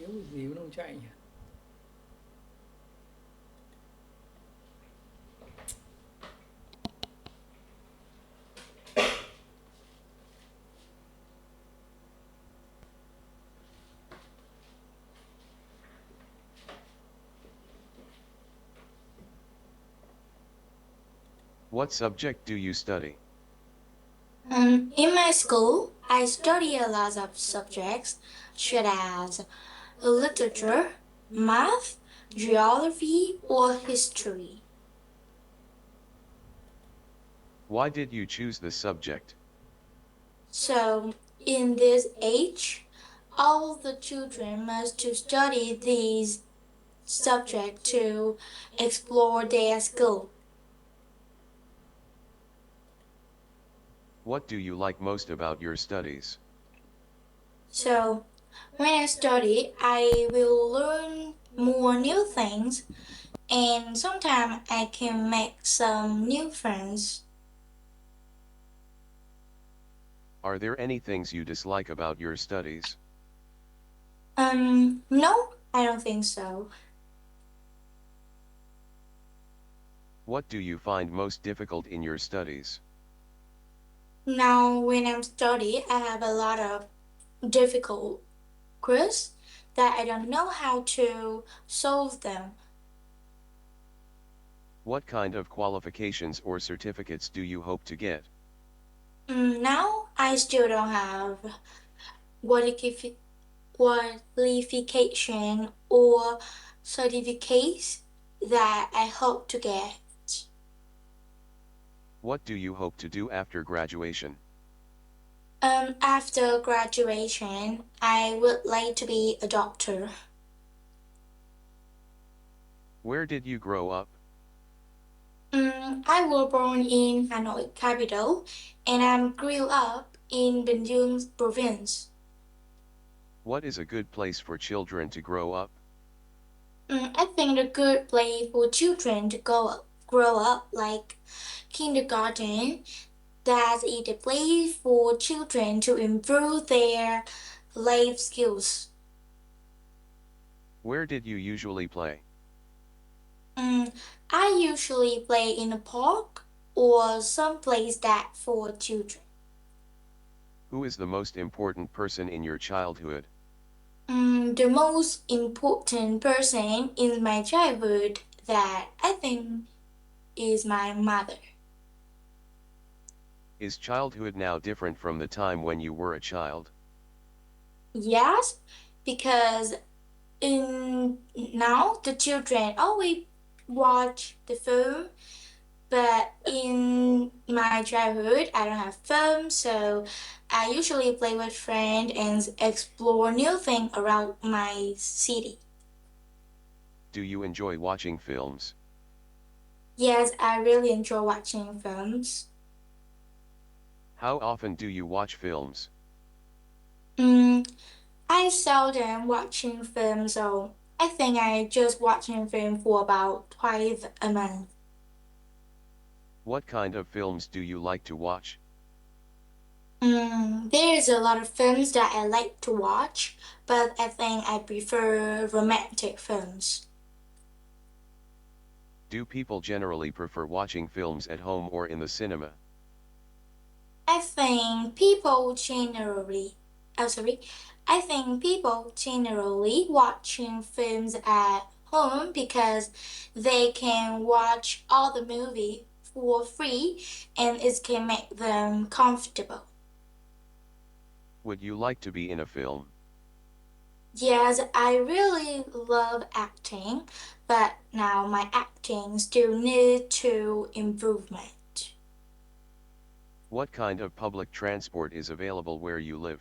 Thiếu gì nó không chạy nhỉ? What subject do you study? In my school, I study a lot of subjects such as literature, math, geography, or history. Why did you choose this subject? So, in this age, all the children must to study these subjects to explore their skill. What do you like most about your studies? So, when I study, I will learn more new things, and sometimes I can make some new friends. Are there any things you dislike about your studies? No, I don't think so. What do you find most difficult in your studies? Now, when I'm studying, I have a lot of difficult quiz that I don't know how to solve them. What kind of qualifications or certificates do you hope to get? Now, I still don't have qualifi- qualification or certificates that I hope to get. What do you hope to do after graduation? After graduation, I would like to be a doctor. Where did you grow up? I was born in Hanoi capital, and I grew up in Bình Dương province. What is a good place for children to grow up? I think a good place for children to grow up like kindergarten. That is a place for children to improve their life skills. Where did you usually play? Mm, I usually play in a park or some place that for children. Who is the most important person in your childhood? The most important person in my childhood that I think is my mother. Is childhood now different from the time when you were a child? Yes, because in now the children always watch the film, but in my childhood I don't have phone, so I usually play with friends and explore new things around my city. Do you enjoy watching films? Yes, I really enjoy watching films. How often do you watch films? Mm, I seldom watching films, so I think I just watching film for about twice a month. What kind of films do you like to watch? There's a lot of films that I like to watch, but I think I prefer romantic films. Do people generally prefer watching films at home or in the cinema? I think people generally, oh sorry, I think people generally watching films at home because they can watch all the movie for free and it can make them comfortable. Would you like to be in a film? Yes, I really love acting, but now my acting still need to improvement. What kind of public transport is available where you live?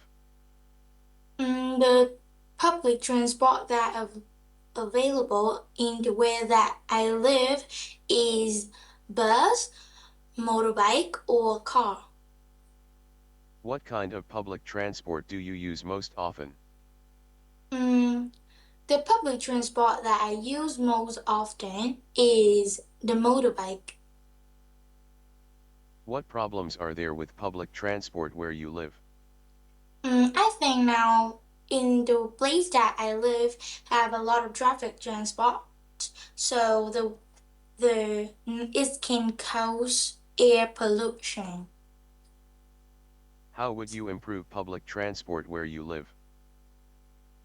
The public transport that available in the where that I live is bus, motorbike, or car. What kind of public transport do you use most often? Mm, the public transport that I use most often is the motorbike. What problems are there with public transport where you live? I think now in the place that I live have a lot of traffic transport, so the it can cause air pollution. How would you improve public transport where you live?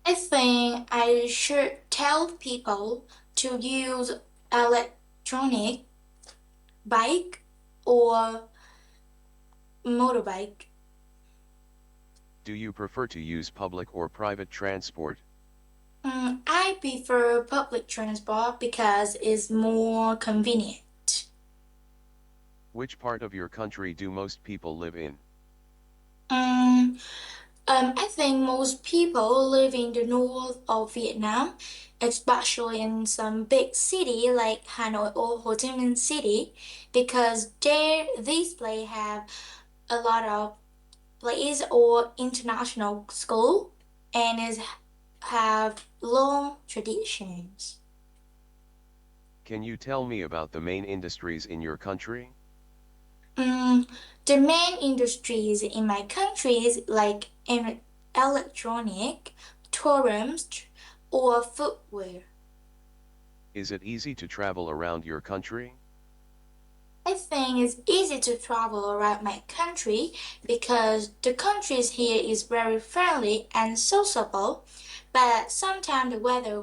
I think I should tell people to use electronic bike or motorbike. Do you prefer to use public or private transport? I prefer public transport because it's more convenient. Which part of your country do most people live in? Um, I think most people live in the north of Vietnam, especially in some big city like Hanoi or Ho Chi Minh City, because there these places have a lot of places or international school and is have long traditions. Can you tell me about the main industries in your country? Mm, the main industries in my country is like in electronic, tourism, or footwear. Is it easy to travel around your country? I think it's easy to travel around my country because the countries here is very friendly and sociable, but sometimes the weather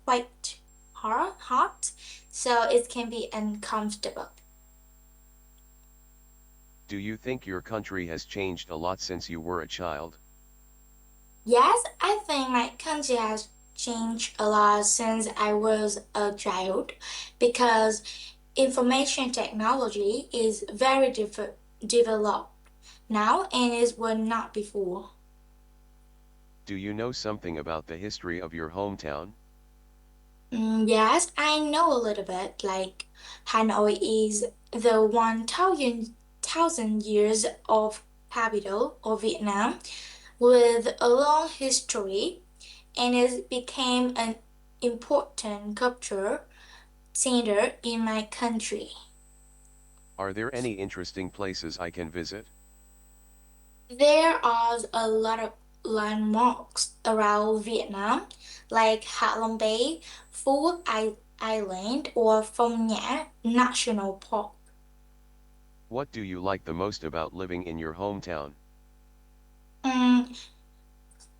quite hot, so it can be uncomfortable. Do you think your country has changed a lot since you were a child? Yes, I think my country has changed a lot since I was a child because information technology is very developed now and it was not before. Do you know something about the history of your hometown? Yes, I know a little bit. Like Hanoi is the 1,000 years of capital of Vietnam with a long history and it became an important culture center in my country. Are there any interesting places I can visit? There are a lot of landmarks around Vietnam, like Hạ Long Bay, Island, or Phong Nha National Park. What do you like the most about living in your hometown? Mm,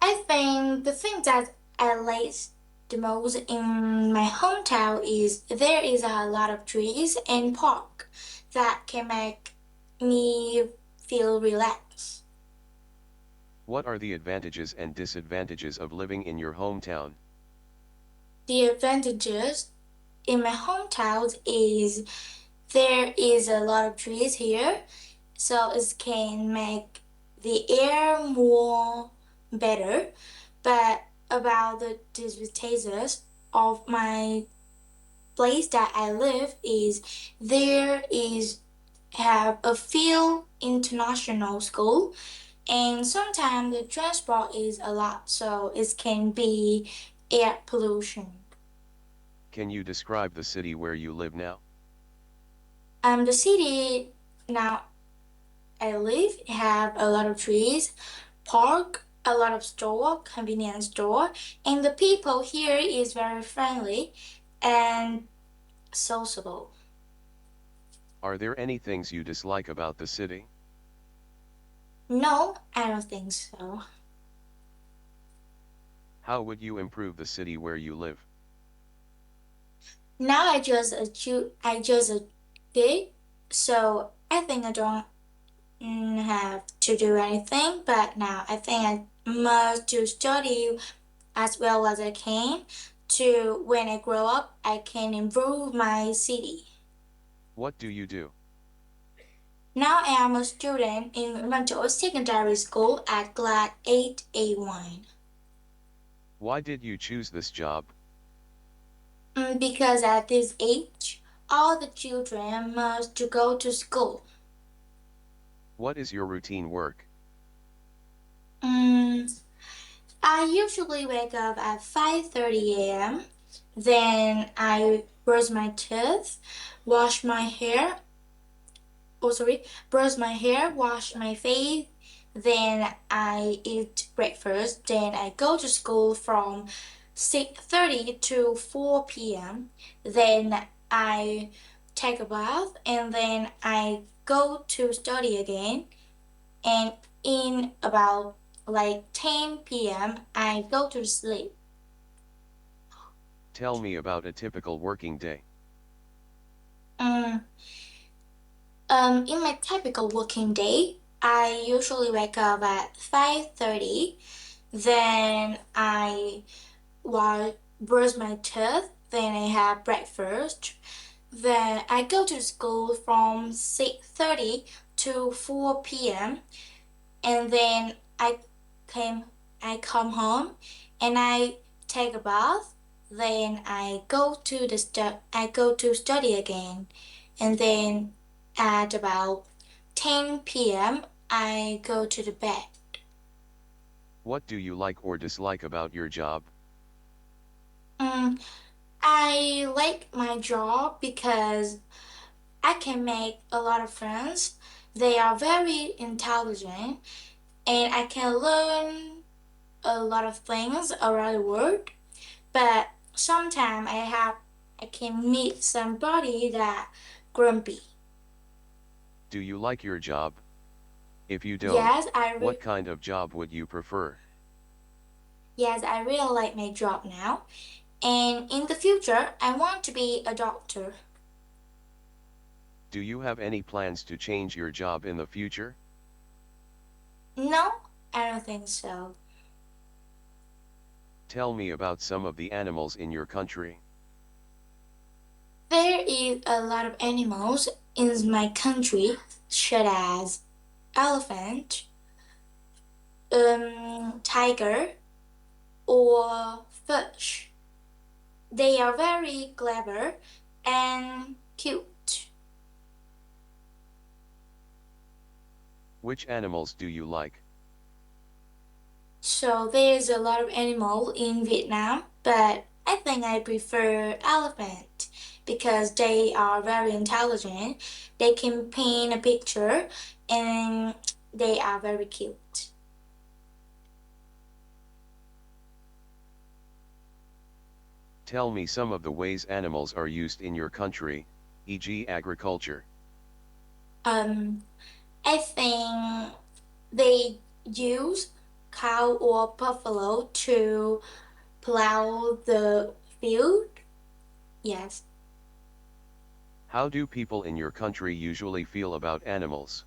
I think the thing that I like the most in my hometown is there is a lot of trees and park that can make me feel relaxed. What are the advantages and disadvantages of living in your hometown? The advantages in my hometown is there is a lot of trees here, so it can make the air more better. But about the disadvantages of my place that I live is there is have a few international school and sometimes the transport is a lot so it can be air pollution. Can you describe the city where you live now? The city now I live have a lot of trees, park, a lot of store, convenience store, and the people here is very friendly and sociable. Are there any things you dislike about the city? No, I don't think so. How would you improve the city where you live? Now I just did, so I think I don't have to do anything. But now I think I must to study as well as I can to when I grow up I can improve my city. What do you do? Now I am a student in Rancho Secondary School at Glad 8A1. Why did you choose this job? Because at this age, all the children must to go to school. What is your routine work? Mm, I usually wake up at 5:30 a.m. Then I brush my teeth, wash my hair. Oh, sorry, brush my hair, wash my face, then I eat breakfast, then I go to school from 6:30 to 4 p.m. Then I take a bath and then I go to study again. And in about like 10 p.m. I go to sleep. Tell me about a typical working day. Um, in my typical working day, I usually wake up at 5:30. Then I brush my teeth. Then I have breakfast. Then I go to school from 6:30 to 4 p.m. And then came I come home and I take a bath. Then I go to study again. And then at about 10 p.m. I go to the bed. What do you like or dislike about your job? Mm, I like my job because I can make a lot of friends. They are very intelligent and I can learn a lot of things around the world. But sometimes I can meet somebody that grumpy. Do you like your job? If you don't, Yes, what kind of job would you prefer? yes, I really like my job now. And in the future, I want to be a doctor. Do you have any plans to change your job in the future? No, I don't think so. Tell me about some of the animals in your country. There is a lot of animals in my country, such as elephant, tiger, or fish. They are very clever and cute. Which animals do you like? So there's a lot of animal in Vietnam, but I think I prefer elephant because they are very intelligent. They can paint a picture and they are very cute. Tell me some of the ways animals are used in your country, e.g. agriculture. Um, I think they use cow or buffalo to plow the field. Yes. How do people in your country usually feel about animals?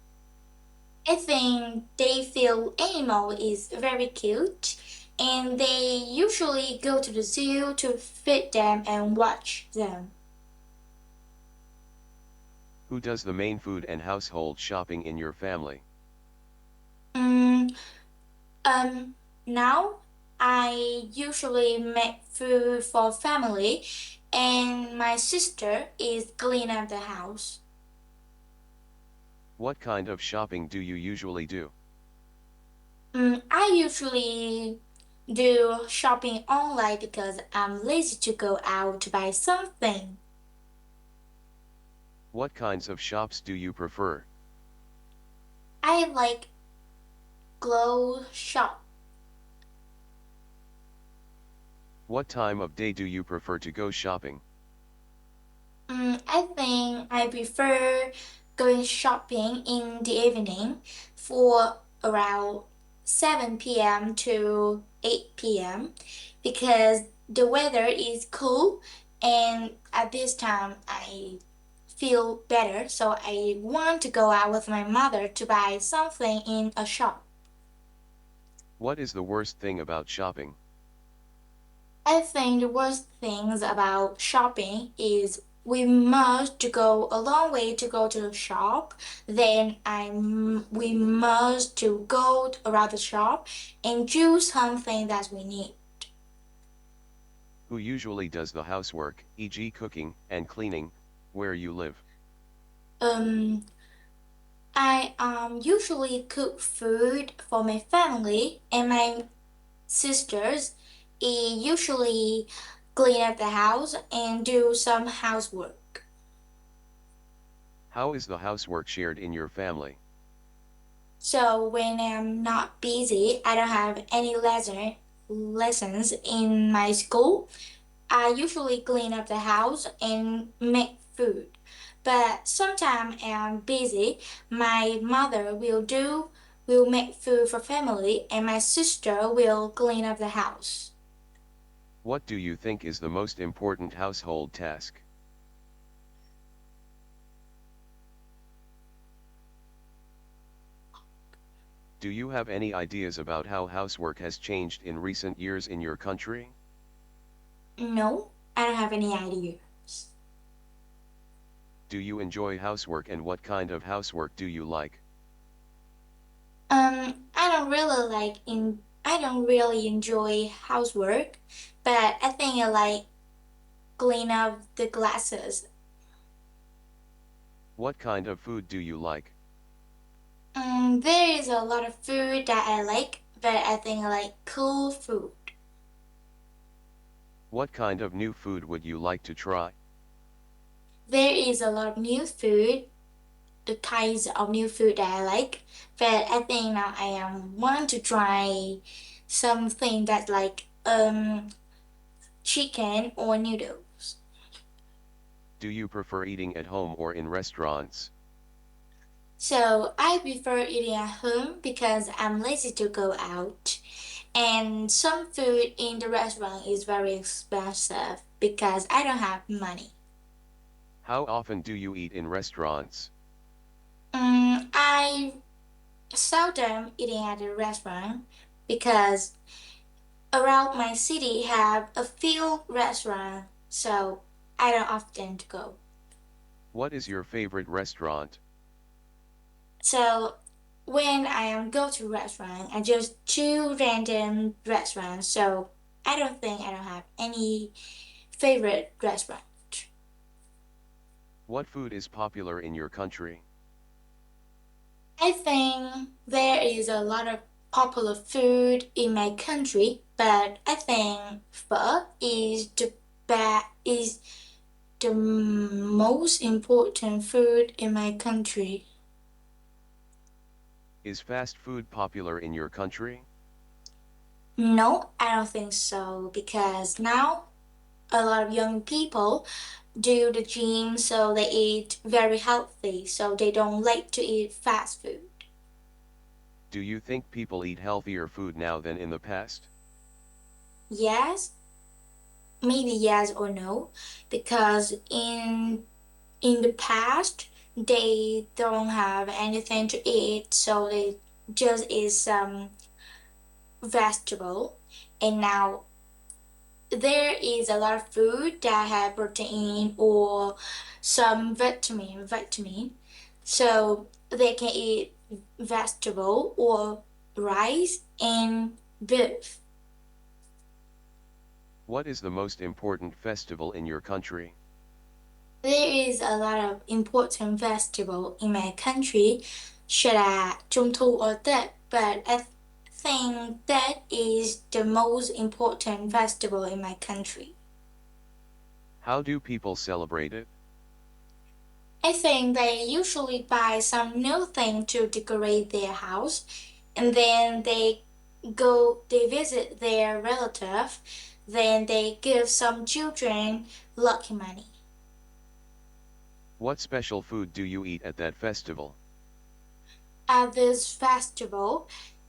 I think they feel animal is very cute and they usually go to the zoo to feed them and watch them. Who does the main food and household shopping in your family? Mm, um, Now I usually make food for family and my sister is clean up the house. What kind of shopping do you usually do? I usually do shopping online because I'm lazy to go out to buy something. What kinds of shops do you prefer? I like clothes shop. What time of day do you prefer to go shopping? I think I prefer going shopping in the evening for around 7 p.m. to 8 p.m. because the weather is cool and at this time I feel better, so I want to go out with my mother to buy something in a shop. What is the worst thing about shopping? I think the worst things about shopping is we must to go a long way to go to the shop. We must to go around the shop and choose something that we need. Who usually does the housework, e.g. cooking and cleaning, where you live? Um, I usually cook food for my family and my sisters. Usually clean up the house and do some housework. How is the housework shared in your family? So when I'm not busy, I don't have any lessons in my school. I usually clean up the house and make food. But sometimes I'm busy, my mother will make food for family and my sister will clean up the house. What do you think is the most important household task? Do you have any ideas about how housework has changed in recent years in your country? No, I don't have any ideas. Do you enjoy housework and what kind of housework do you like? I don't really enjoy housework, but I think I like clean up the glasses. What kind of food do you like? There is a lot of food that I like, but I think I like cool food. What kind of new food would you like to try? There is a lot of new food, the kinds of new food that I like, but I think now I am want to try something that's like chicken or noodles. Do you prefer eating at home or in restaurants? So I prefer eating at home because I'm lazy to go out. And some food in the restaurant is very expensive because I don't have money. How often do you eat in restaurants? I seldom eating at a restaurant because around my city have a few restaurants, so I don't often go. What is your favorite restaurant? So when I am go to restaurant, I just choose random restaurants. So I don't think I don't have any favorite restaurant. What food is popular in your country? I think there is a lot of popular food in my country, but I think pho is the most important food in my country. Is fast food popular in your country? No, I don't think so because now a lot of young people do the gym so they eat very healthy so they don't like to eat fast food. Do you think people eat healthier food now than in the past? Yes, maybe yes or no because in the past they don't have anything to eat so they just eat some vegetable and now there is a lot of food that have protein or some vitamin so they can eat vegetable or rice and beef. What is the most important festival in your country? There is a lot of important festival in my country such as Trung Thu or Tết, but I think that is the most important festival in my country. How do people celebrate it? I think they usually buy some new thing to decorate their house and then they visit their relative, then they give some children lucky money. What special food do you eat at that festival? At this festival,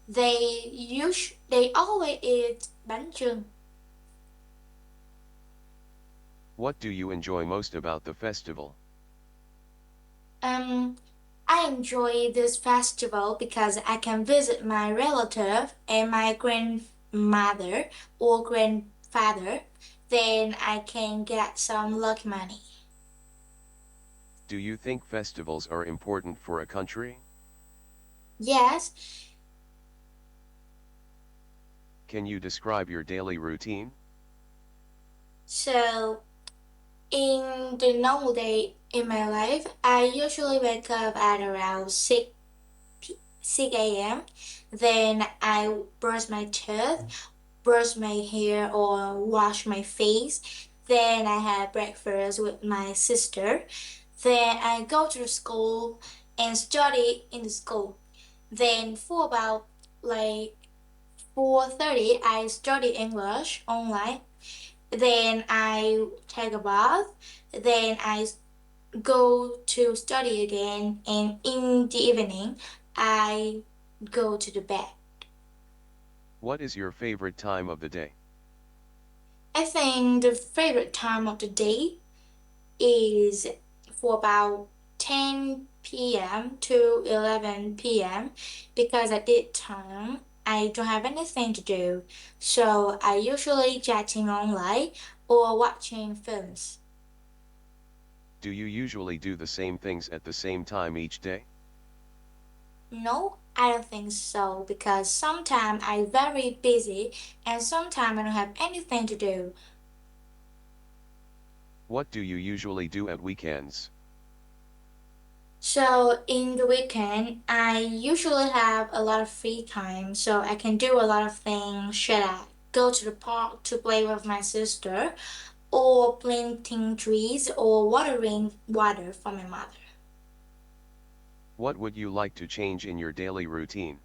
they always eat bánh chưng. What do you enjoy most about the festival? Um, I enjoy this festival because I can visit my relative and my grandmother or grandfather. Then I can get some lucky money. Do you think festivals are important for a country? Yes, Can you describe your daily routine? so in the normal day in my life, I usually wake up at around 6 a.m. Then I brush my teeth, brush my hair or wash my face. Then I have breakfast with my sister. Then I go to school and study in the school. Then for about like 4:30, I study English online. Then I take a bath. Then I go to study again, and in the evening, I go to the bed. What is your favorite time of the day? I think the favorite time of the day is for about 10 p.m. to 11 p.m. because at that time I don't have anything to do. So I usually chatting online or watching films. Do you usually do the same things at the same time each day? No, I don't think so because sometimes I'm very busy and sometimes I don't have anything to do. What do you usually do at weekends? So in the weekend, I usually have a lot of free time, so I can do a lot of things. Should I go to the park to play with my sister, or planting trees, or watering water for my mother? What would you like to change in your daily routine?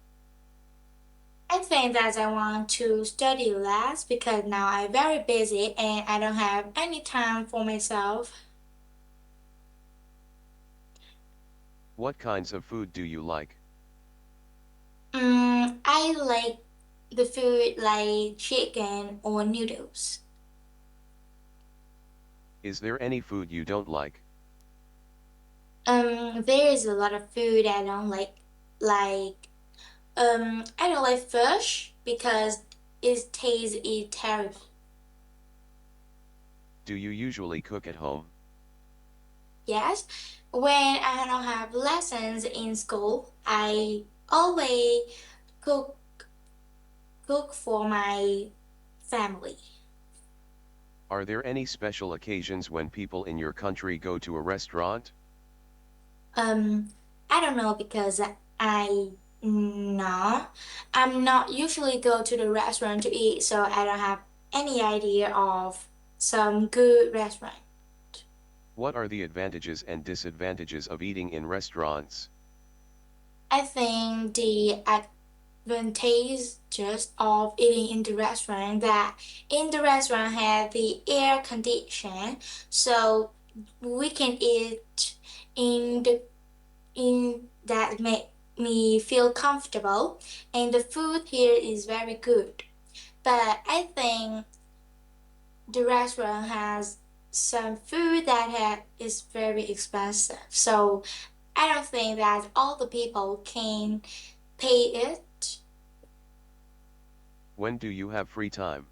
I think that I want to study less because now I'm very busy and I don't have any time for myself. What kinds of food do you like? I like the food like chicken or noodles. Is there any food you don't like? There is a lot of food I don't like. Like, I don't like fish because it tastes terrible. Do you usually cook at home? Yes, when I don't have lessons in school, I always cook cook for my family. Are there any special occasions when people in your country go to a restaurant? Um, I don't know because I no, I'm not usually go to the restaurant to eat, so I don't have any idea of some good restaurant. What are the advantages and disadvantages of eating in restaurants? I think the advantage just of eating in the restaurant that in the restaurant have the air condition, so we can eat in the in that make me feel comfortable, and the food here is very good. But I think the restaurant has some food that is very expensive, so I don't think that all the people can pay it. When do you have free time?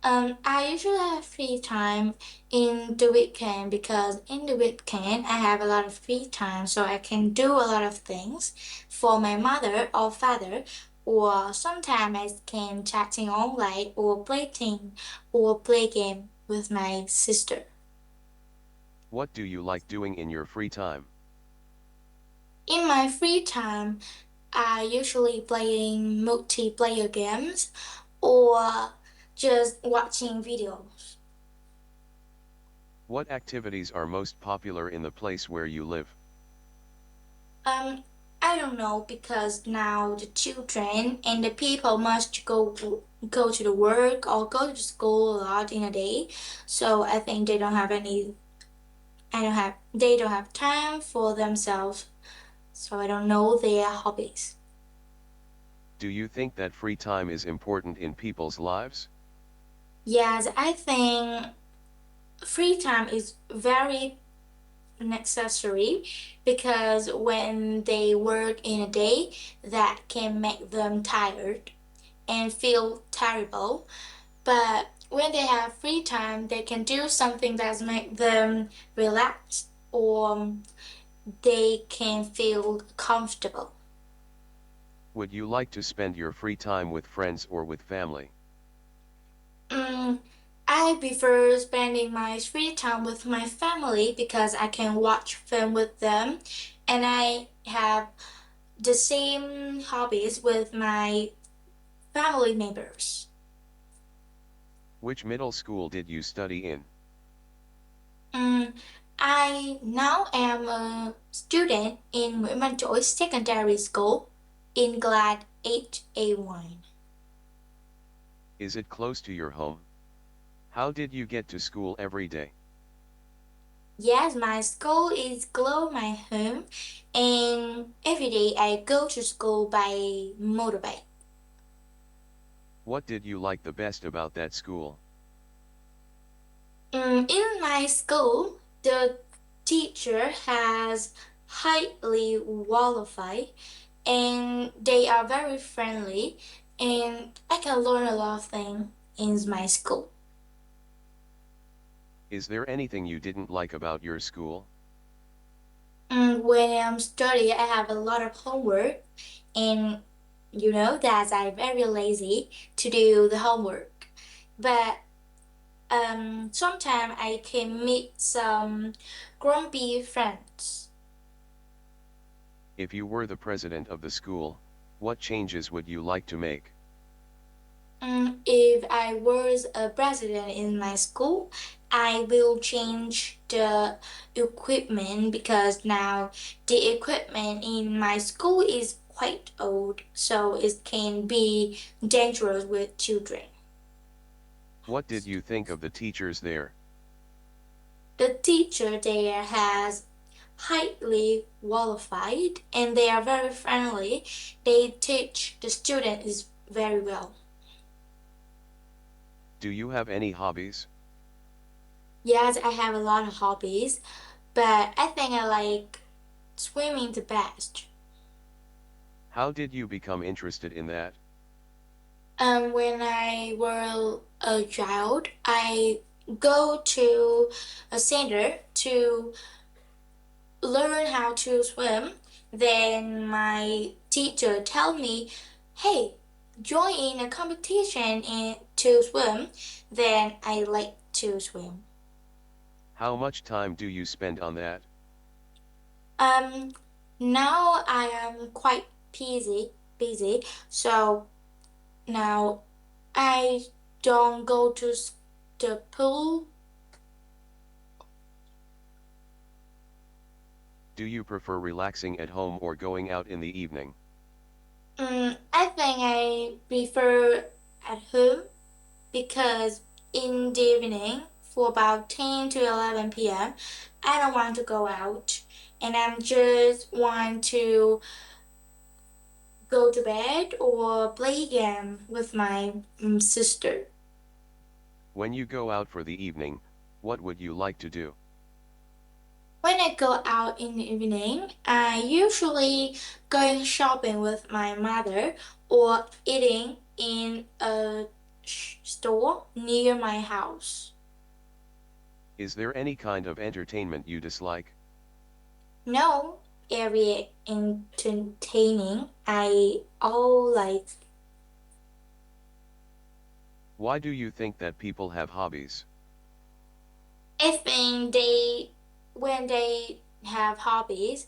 I usually have free time in the weekend because in the weekend I have a lot of free time, so I can do a lot of things for my mother or father, or sometimes I can chatting online or playing or play game with my sister. What do you like doing in your free time? In my free time, I usually playing multiplayer games or just watching videos. What activities are most popular in the place where you live? Um, I don't know because now the children and the people must go to the work or go to school a lot in a day. So I think they don't have any. I don't have. They don't have time for themselves. So I don't know their hobbies. Do you think that free time is important in people's lives? Yes, I think free time is very necessary because when they work in a day, that can make them tired and feel terrible. But when they have free time, they can do something that make them relax or they can feel comfortable. Would you like to spend your free time with friends or with family? Mm, I prefer spending my free time with my family because I can watch film with them and I have the same hobbies with my family members. Which middle school did you study in? Mm, I now am a student in Nguyễn Văn Trỗi Secondary School in Glad HA1. Is it close to your home? How did you get to school every day? Yes, my school is close my home, and every day I go to school by motorbike. What did you like the best about that school? In my school, the teacher has highly qualified, and they are very friendly, and I can learn a lot of things in my school. Is there anything you didn't like about your school? When I'm studying, I have a lot of homework, and you know that I'm very lazy to do the homework. But sometimes I can meet some grumpy friends. If you were the president of the school, what changes would you like to make? If I was a president in my school, I will change the equipment because now the equipment in my school is quite old, so it can be dangerous with children. What did you think of the teachers there? The teacher there has highly qualified and they are very friendly. They teach the students very well. Do you have any hobbies? Yes, I have a lot of hobbies, but I think I like swimming the best. How did you become interested in that? When I was a child, I go to a center to learn how to swim. Then my teacher tell me, "Hey, join in a competition to swim." Then I like to swim. How much time do you spend on that? Um, Now I am quite busy. So now I don't go to the pool. Do you prefer relaxing at home or going out in the evening? I think I prefer at home because in the evening for about 10 to 11 p.m. I don't want to go out and I just want to go to bed or play game with my sister. When you go out for the evening, what would you like to do? When I go out in the evening, I usually going shopping with my mother or eating in a store near my house. Is there any kind of entertainment you dislike? No, very entertaining. I all like. Why do you think that people have hobbies? I think when they have hobbies,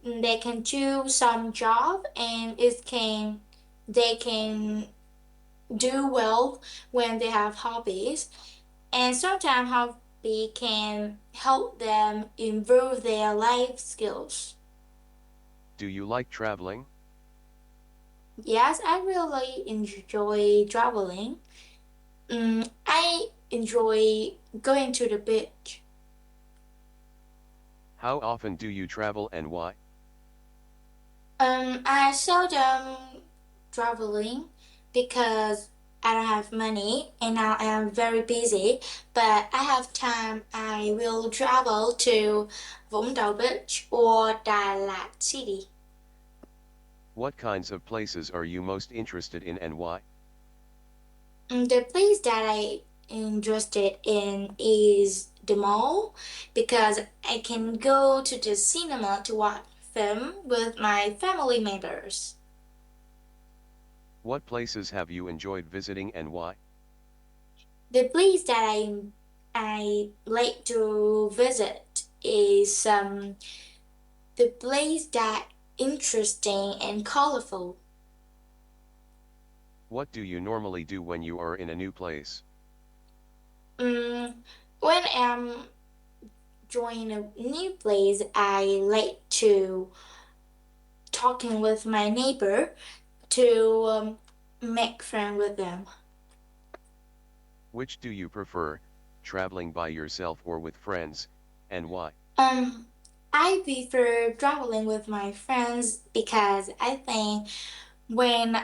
they can choose some job and they can do well when they have hobbies. And sometimes hobby can help them improve their life skills. Do you like traveling? Yes, I really enjoy traveling. I enjoy going to the beach. How often do you travel and why? I seldom traveling because I don't have money and now I am very busy. But I have time. I will travel to Vũng Tàu Beach or Đà Lạt City. What kinds of places are you most interested in and why? The place that I interested in is the mall because I can go to the cinema to watch film with my family members. What places have you enjoyed visiting and why? The place that I like to visit is the place that interesting and colorful. What do you normally do when you are in a new place? Mm, when I'm join a new place, I like to talking with my neighbor to make friends with them. Which do you prefer, traveling by yourself or with friends, and why? Um, I prefer traveling with my friends because I think when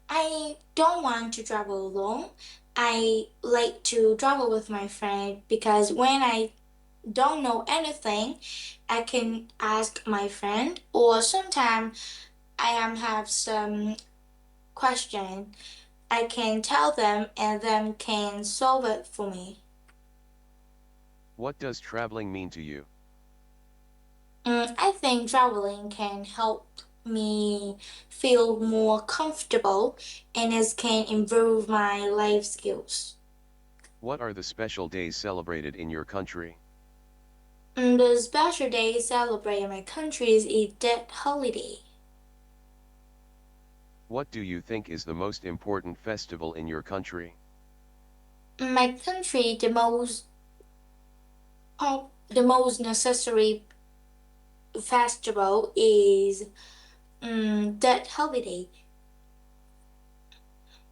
I don't want to travel alone, I like to travel with my friend because when I don't know anything, I can ask my friend, or sometimes I am have some question. I can tell them and them can solve it for me. What does traveling mean to you? I think traveling can help me feel more comfortable and it can improve my life skills. What are the special days celebrated in your country? The special day celebrated in my country is a dead holiday. What do you think is the most important festival in your country? In my country, the most necessary festival is dead holiday.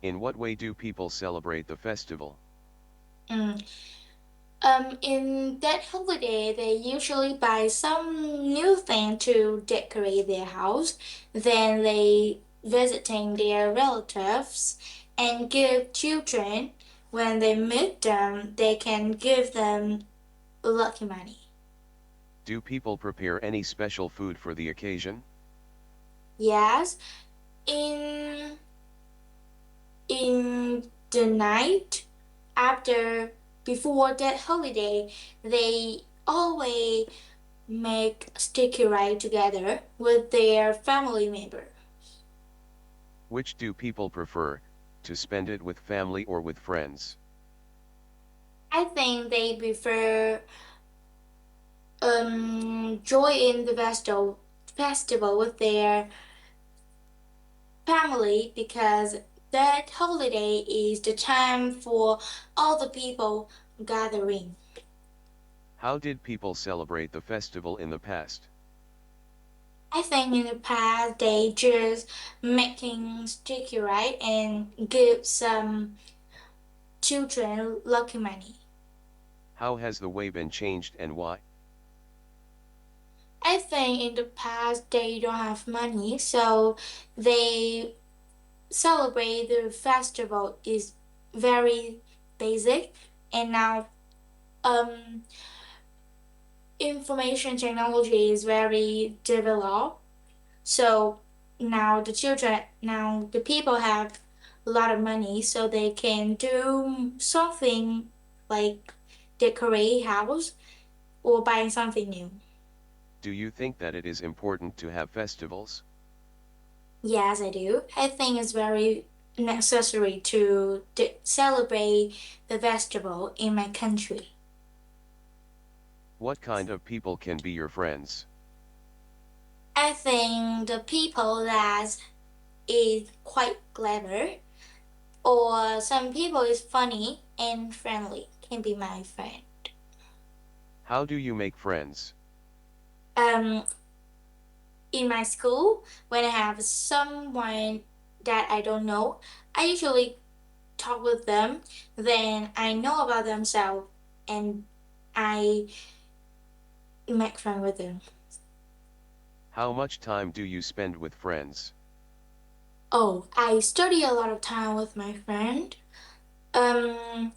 In what way do people celebrate the festival? Mm, in that holiday, they usually buy some new thing to decorate their house. Then they visiting their relatives and give children. When they meet them, they can give them lucky money. Do people prepare any special food for the occasion? Yes, in in the night after before that holiday, they always make sticky rice together with their family member. Which do people prefer, to spend it with family or with friends? I think they prefer joy in the festival with their family because that holiday is the time for all the people gathering. How did people celebrate the festival in the past? I think in the past they just making sticky rice and give some children lucky money. How has the way been changed and why? I think in the past they don't have money, so they celebrate the festival is very basic, and now um, information technology is very developed. So now the people have a lot of money, so they can do something like decorate house or buy something new. Do you think that it is important to have festivals? Yes, I do. I think it's very necessary to celebrate the festival in my country. What kind of people can be your friends? I think the people that is quite clever or some people is funny and friendly can be my friend. How do you make friends? Um, in my school, when I have someone that I don't know, I usually talk with them. Then I know about themselves and I make friends with them. How much time do you spend with friends? Oh, I study a lot of time with my friend. Um,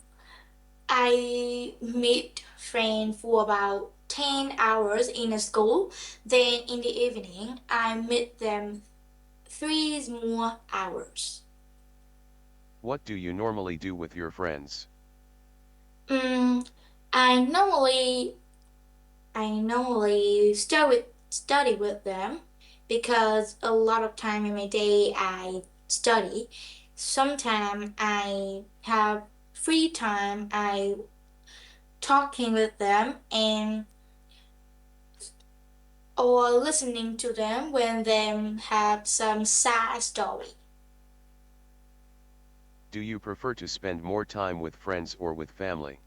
I meet friend for about 10 hours in a school. Then in the evening, I meet them 3 more hours. What do you normally do with your friends? Mm, I normally study with them because a lot of time in my day I study. Sometimes I have free time. I talking with them and or listening to them when they have some sad story. Do you prefer to spend more time with friends or with family?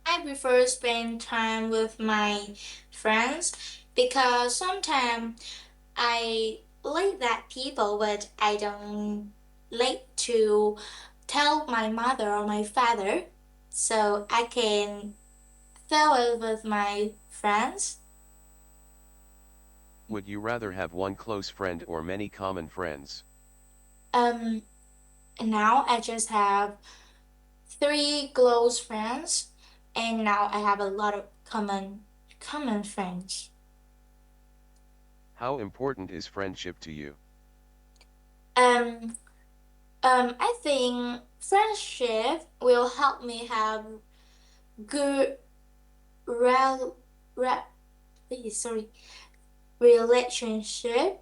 I prefer spend time with my friends because sometimes I like that people, but I don't like to tell my mother or my father, so I can tell it with my friends. Would you rather have one close friend or many common friends? Um, Now I just have three close friends, and now I have a lot of common friends. How important is friendship to you? Um, I think friendship will help me have good rel, re, sorry, relationship,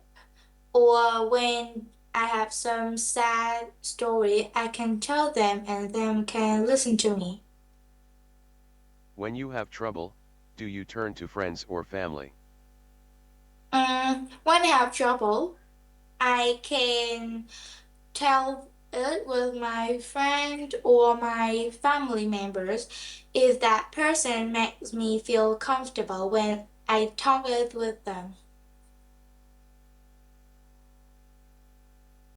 or when I have some sad story, I can tell them and them can listen to me. When you have trouble, do you turn to friends or family? When I have trouble, I can tell it with my friend or my family members if that person makes me feel comfortable when I talk it with them.